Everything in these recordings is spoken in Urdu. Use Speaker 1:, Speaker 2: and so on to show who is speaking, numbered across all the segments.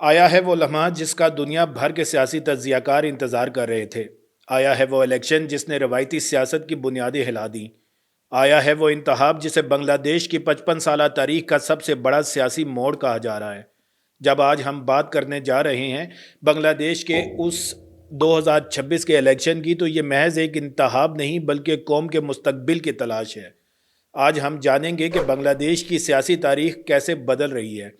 Speaker 1: آیا ہے وہ لمحہ جس کا دنیا بھر کے سیاسی تجزیہ کار انتظار کر رہے تھے۔ آیا ہے وہ الیکشن جس نے روایتی سیاست کی بنیادیں ہلا دیں۔ آیا ہے وہ انتخاب جسے بنگلہ دیش کی 55 سالہ تاریخ کا سب سے بڑا سیاسی موڑ کہا جا رہا ہے۔ جب آج ہم بات کرنے جا رہے ہیں بنگلہ دیش کے اس 2026 کے الیکشن کی، تو یہ محض ایک انتخاب نہیں بلکہ قوم کے مستقبل کی تلاش ہے۔ آج ہم جانیں گے کہ بنگلہ دیش کی سیاسی تاریخ کیسے بدل رہی ہے،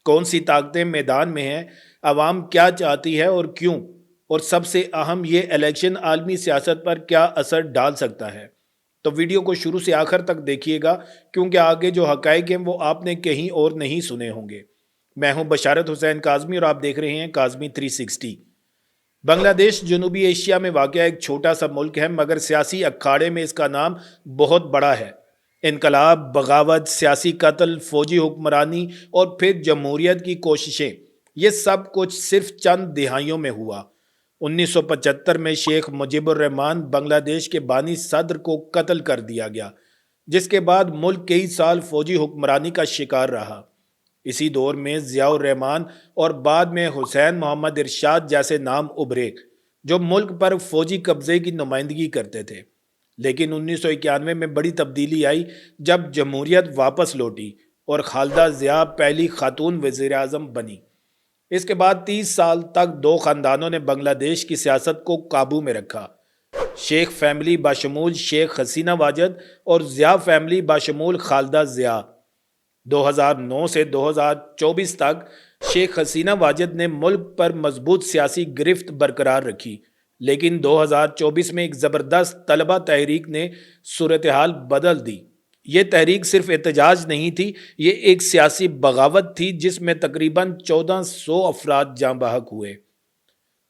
Speaker 1: کون سی طاقتیں میدان میں ہیں، عوام کیا چاہتی ہے اور کیوں، اور سب سے اہم یہ الیکشن عالمی سیاست پر کیا اثر ڈال سکتا ہے۔ تو ویڈیو کو شروع سے آخر تک دیکھیے گا، کیونکہ آگے جو حقائق ہیں وہ آپ نے کہیں اور نہیں سنے ہوں گے۔ میں ہوں بشارت حسین کاظمی اور آپ دیکھ رہے ہیں کاظمی 360۔ بنگلہ دیش جنوبی ایشیا میں واقع ایک چھوٹا سا ملک ہے، مگر سیاسی اکھاڑے میں اس کا نام بہت بڑا ہے۔ انقلاب، بغاوت، سیاسی قتل، فوجی حکمرانی اور پھر جمہوریت کی کوششیں، یہ سب کچھ صرف چند دہائیوں میں ہوا۔ 1975 میں شیخ مجیب الرحمان بنگلہ دیش کے بانی صدر کو قتل کر دیا گیا، جس کے بعد ملک کئی سال فوجی حکمرانی کا شکار رہا۔ اسی دور میں ضیاء الرحمان اور بعد میں حسین محمد ارشاد جیسے نام ابھرے، جو ملک پر فوجی قبضے کی نمائندگی کرتے تھے۔ لیکن 1991 میں بڑی تبدیلی آئی جب جمہوریت واپس لوٹی اور خالدہ ضیاء پہلی خاتون وزیر اعظم بنی۔ اس کے بعد 30 سال تک دو خاندانوں نے بنگلہ دیش کی سیاست کو قابو میں رکھا۔ شیخ فیملی باشمول شیخ حسینہ واجد اور ضیاء فیملی باشمول خالدہ ضیاء۔ 2009 سے 2024 تک شیخ حسینہ واجد نے ملک پر مضبوط سیاسی گرفت برقرار رکھی، لیکن 2024 میں ایک زبردست طلبہ تحریک نے صورتحال بدل دی۔ یہ تحریک صرف احتجاج نہیں تھی، یہ ایک سیاسی بغاوت تھی جس میں تقریباً 1400 افراد جاں بحق ہوئے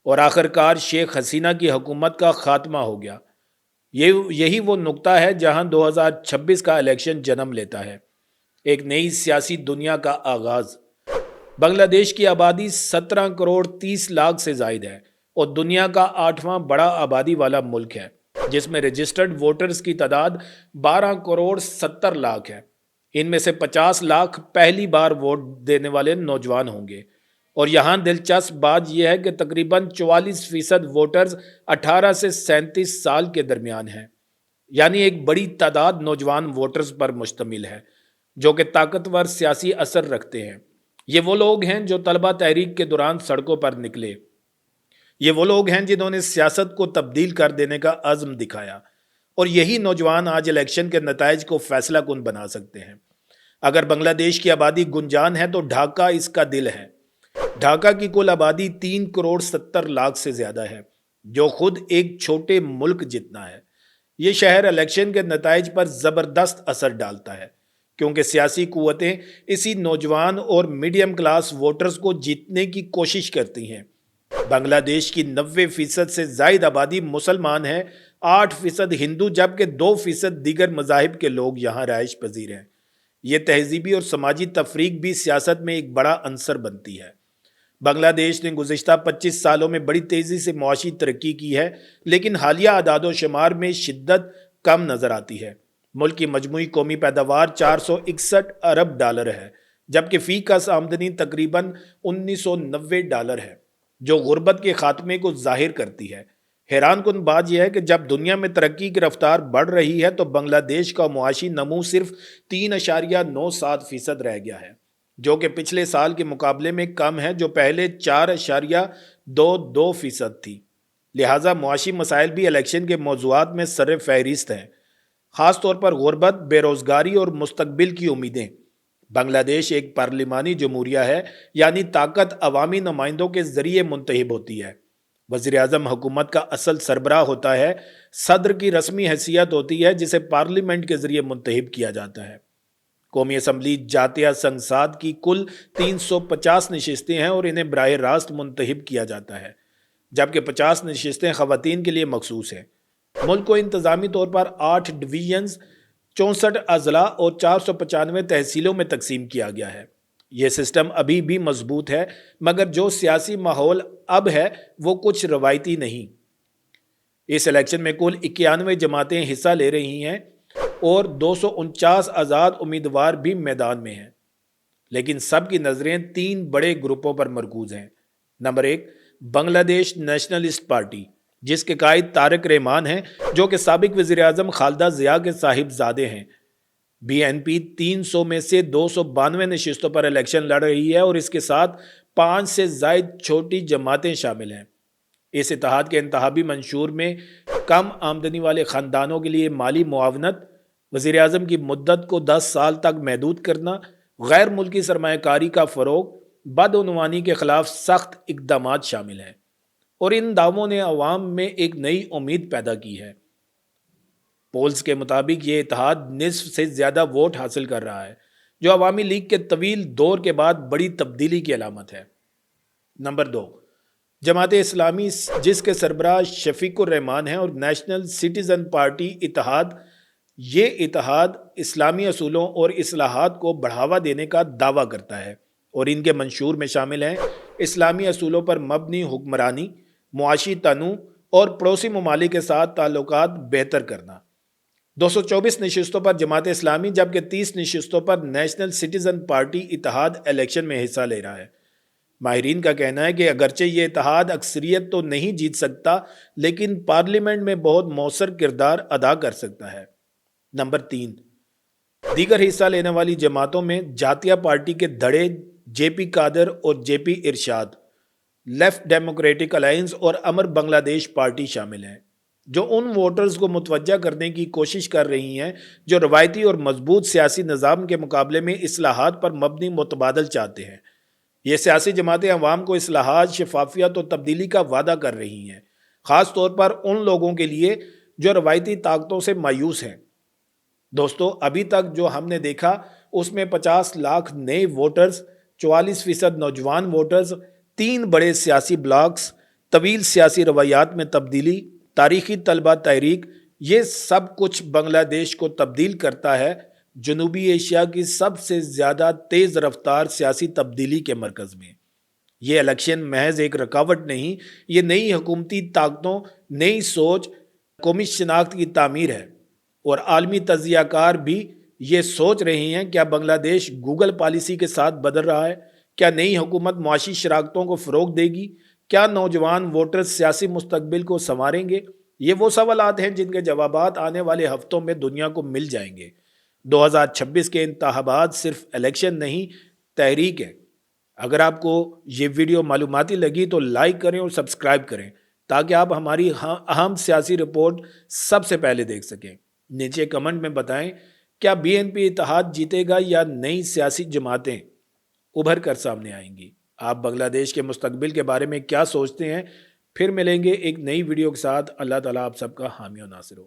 Speaker 1: اور آخرکار شیخ حسینہ کی حکومت کا خاتمہ ہو گیا۔ یہی وہ نقطہ ہے جہاں 2026 کا الیکشن جنم لیتا ہے، ایک نئی سیاسی دنیا کا آغاز۔ بنگلہ دیش کی آبادی 17 کروڑ 30 لاکھ سے زائد ہے اور دنیا کا 8واں بڑا آبادی والا ملک ہے، جس میں رجسٹرڈ ووٹرز کی تعداد 12 کروڑ 70 لاکھ ہے۔ ان میں سے 50 لاکھ پہلی بار ووٹ دینے والے نوجوان ہوں گے، اور یہاں دلچسپ بات یہ ہے کہ تقریباً 44% ووٹرز 18 سے 37 سال کے درمیان ہیں، یعنی ایک بڑی تعداد نوجوان ووٹرز پر مشتمل ہے جو کہ طاقتور سیاسی اثر رکھتے ہیں۔ یہ وہ لوگ ہیں جو طلبہ تحریک کے دوران سڑکوں پر نکلے، یہ وہ لوگ ہیں جنہوں نے سیاست کو تبدیل کر دینے کا عزم دکھایا، اور یہی نوجوان آج الیکشن کے نتائج کو فیصلہ کن بنا سکتے ہیں۔ اگر بنگلہ دیش کی آبادی گنجان ہے تو ڈھاکہ اس کا دل ہے۔ ڈھاکہ کی کل آبادی 3 کروڑ 70 لاکھ سے زیادہ ہے، جو خود ایک چھوٹے ملک جتنا ہے۔ یہ شہر الیکشن کے نتائج پر زبردست اثر ڈالتا ہے، کیونکہ سیاسی قوتیں اسی نوجوان اور میڈیم کلاس ووٹرز کو جیتنے کی کوشش کرتی ہیں۔ بنگلہ دیش کی 90% سے زائد آبادی مسلمان ہے، 8% ہندو، جبکہ 2% دیگر مذاہب کے لوگ یہاں رہائش پذیر ہیں۔ یہ تہذیبی اور سماجی تفریق بھی سیاست میں ایک بڑا عنصر بنتی ہے۔ بنگلہ دیش نے گزشتہ 25 سالوں میں بڑی تیزی سے معاشی ترقی کی ہے، لیکن حالیہ اعداد و شمار میں شدت کم نظر آتی ہے۔ ملک کی مجموعی قومی پیداوار 461 ارب ڈالر ہے، جبکہ فی کس آمدنی تقریباً 1990 ڈالر ہے، جو غربت کے خاتمے کو ظاہر کرتی ہے۔ حیران کن بات یہ ہے کہ جب دنیا میں ترقی کی رفتار بڑھ رہی ہے تو بنگلہ دیش کا معاشی نمو صرف 3.97% رہ گیا ہے، جو کہ پچھلے سال کے مقابلے میں کم ہے، جو پہلے 4.22% تھی۔ لہٰذا معاشی مسائل بھی الیکشن کے موضوعات میں سر فہرست ہیں، خاص طور پر غربت، بے روزگاری اور مستقبل کی امیدیں۔ بنگلہ دیش ایک پارلیمانی جمہوریہ ہے، یعنی طاقت عوامی نمائندوں کے ذریعے منتخب ہوتی ہے۔ وزیر اعظم حکومت کا اصل سربراہ ہوتا ہے، صدر کی رسمی حیثیت ہوتی ہے جسے پارلیمنٹ کے ذریعے منتخب کیا جاتا ہے۔ قومی اسمبلی جاتیہ سنساد کی کل 350 نشستیں ہیں اور انہیں براہ راست منتخب کیا جاتا ہے، جبکہ 50 نشستیں خواتین کے لیے مخصوص ہیں۔ ملک کو انتظامی طور پر 8 ڈویژنز، 64 اضلاع اور 495 تحصیلوں میں تقسیم کیا گیا ہے۔ یہ سسٹم ابھی بھی مضبوط ہے، مگر جو سیاسی ماحول اب ہے وہ کچھ روایتی نہیں۔ اس الیکشن میں کل 91 جماعتیں حصہ لے رہی ہیں اور 249 آزاد امیدوار بھی میدان میں ہیں۔ لیکن سب کی نظریں 3 بڑے گروپوں پر مرکوز ہیں۔ نمبر 1، بنگلہ دیش نیشنلسٹ پارٹی، جس کے قائد طارق رحمان ہیں، جو کہ سابق وزیر اعظم خالدہ ضیاء کے صاحبزادے ہیں۔ بی این پی 300 میں سے 292 نشستوں پر الیکشن لڑ رہی ہے اور اس کے ساتھ 5 سے زائد چھوٹی جماعتیں شامل ہیں۔ اس اتحاد کے انتخابی منشور میں کم آمدنی والے خاندانوں کے لیے مالی معاونت، وزیر اعظم کی مدت کو 10 سال تک محدود کرنا، غیر ملکی سرمایہ کاری کا فروغ، بدعنوانی کے خلاف سخت اقدامات شامل ہیں، اور ان دعووں نے عوام میں ایک نئی امید پیدا کی ہے۔ پولز کے مطابق یہ اتحاد نصف سے زیادہ ووٹ حاصل کر رہا ہے، جو عوامی لیگ کے طویل دور کے بعد بڑی تبدیلی کی علامت ہے۔ نمبر 2، جماعت اسلامی، جس کے سربراہ شفیق الرحمان ہیں، اور نیشنل سٹیزن پارٹی اتحاد۔ یہ اتحاد اسلامی اصولوں اور اصلاحات کو بڑھاوا دینے کا دعویٰ کرتا ہے، اور ان کے منشور میں شامل ہیں اسلامی اصولوں پر مبنی حکمرانی، معاشی تنوع اور پڑوسی ممالک کے ساتھ تعلقات بہتر کرنا۔ 224 نشستوں پر جماعت اسلامی جبکہ 30 نشستوں پر نیشنل سٹیزن پارٹی اتحاد الیکشن میں حصہ لے رہا ہے۔ ماہرین کا کہنا ہے کہ اگرچہ یہ اتحاد اکثریت تو نہیں جیت سکتا، لیکن پارلیمنٹ میں بہت مؤثر کردار ادا کر سکتا ہے۔ نمبر 3، دیگر حصہ لینے والی جماعتوں میں جاتیہ پارٹی کے دھڑے، جے پی قادر اور جے پی ارشاد، لیفٹ ڈیموکریٹک الائنس اور امر بنگلہ دیش پارٹی شامل ہیں، جو ان ووٹرز کو متوجہ کرنے کی کوشش کر رہی ہیں جو روایتی اور مضبوط سیاسی نظام کے مقابلے میں اصلاحات پر مبنی متبادل چاہتے ہیں۔ یہ سیاسی جماعتیں عوام کو اصلاحات، شفافیت اور تبدیلی کا وعدہ کر رہی ہیں، خاص طور پر ان لوگوں کے لیے جو روایتی طاقتوں سے مایوس ہیں۔ دوستو، ابھی تک جو ہم نے دیکھا اس میں 50 لاکھ نئے ووٹرز، 44% نوجوان ووٹرز، 3 بڑے سیاسی بلاکس، طویل سیاسی روایات میں تبدیلی، تاریخی طلبہ تحریک، یہ سب کچھ بنگلہ دیش کو تبدیل کرتا ہے جنوبی ایشیا کی سب سے زیادہ تیز رفتار سیاسی تبدیلی کے مرکز میں۔ یہ الیکشن محض ایک رکاوٹ نہیں، یہ نئی حکومتی طاقتوں، نئی سوچ، قومی شناخت کی تعمیر ہے، اور عالمی تجزیہ کار بھی یہ سوچ رہے ہیں کیا بنگلہ دیش گوگل پالیسی کے ساتھ بدل رہا ہے؟ کیا نئی حکومت معاشی شراکتوں کو فروغ دے گی؟ کیا نوجوان ووٹر سیاسی مستقبل کو سنواریں گے؟ یہ وہ سوالات ہیں جن کے جوابات آنے والے ہفتوں میں دنیا کو مل جائیں گے۔ 2026 کے انتخابات صرف الیکشن نہیں، تحریک ہے۔ اگر آپ کو یہ ویڈیو معلوماتی لگی تو لائک کریں اور سبسکرائب کریں تاکہ آپ ہماری اہم سیاسی رپورٹ سب سے پہلے دیکھ سکیں۔ نیچے کمنٹ میں بتائیں کیا بی این پی اتحاد جیتے گا یا نئی سیاسی جماعتیں ابھر کر سامنے آئیں گی؟ آپ بنگلہ دیش کے مستقبل کے بارے میں کیا سوچتے ہیں؟ پھر ملیں گے ایک نئی ویڈیو کے ساتھ۔ اللہ تعالیٰ آپ سب کا حامی و ناصر ہو۔